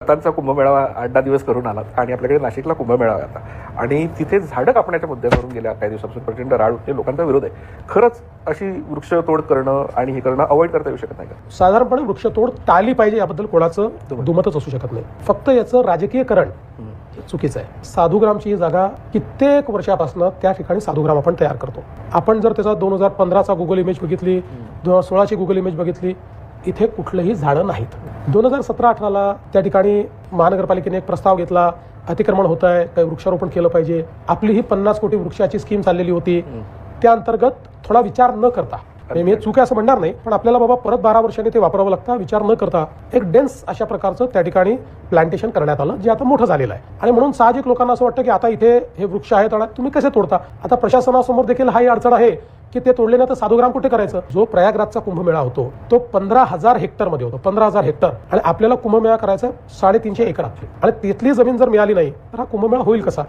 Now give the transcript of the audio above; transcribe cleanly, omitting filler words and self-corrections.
त्यांचा कुंभमेळावा 8-10 दिवस करून आलात आणि आपल्याकडे नाशिकला कुंभमेळावा आहे आता आणि तिथे झाडं कापण्याच्या मुद्द्यावरून गेल्या काही दिवसापासून प्रचंड राळ उठते, लोकांचा विरोध आहे. खरंच अशी वृक्षतोड करणं आणि हे करणं अवॉइड करता येऊ शकत नाही का? साधारणपणे वृक्षतोड टाळली पाहिजे याबद्दल कोणाचं दुमतच असू शकत नाही. फक्त याचं राजकीयकरण चुकीचं आहे. साधूग्रामची ही जागा कित्येक वर्षापासून त्या ठिकाणी साधूग्राम आपण तयार करतो. आपण जर त्याचा 2015चा गुगल इमेज बघितली, 2016ची गुगल इमेज बघितली, इथे कुठलंही झाडं नाहीत. 2017-18ला त्या ठिकाणी महानगरपालिकेने एक प्रस्ताव घेतला, अतिक्रमण होत आहे, काही वृक्षारोपण केलं पाहिजे. आपली ही 50 कोटी वृक्षाची स्कीम चाललेली होती. त्या अंतर्गत थोडा विचार न करता, मी चूक आहे असं म्हणणार नाही, पण आपल्याला बाबा परत 12 वर्षांनी ते वापरावं लागतं, विचार न करता एक डेन्स अशा प्रकारचं त्या ठिकाणी प्लांटेशन करण्यात आलं, जे आता मोठं झालेलं आहे. आणि म्हणून साहजिक लोकांना असं वाटतं की आता इथे हे वृक्ष आहेत आणि तुम्ही कसे तोडता. आता प्रशासनासमोर देखील हा अडचण आहे की ते तोडले नाही तर साधूग्राम कुठे करायचं. जो प्रयागराजचा कुंभमेळा होतो तो 15,000 हेक्टर मध्ये होतो, 15,000 हेक्टर, आणि आपल्याला कुंभमेळा करायचा 350 एकरात, आणि तिथली जमीन जर मिळाली नाही तर हा कुंभमेळा होईल कसा.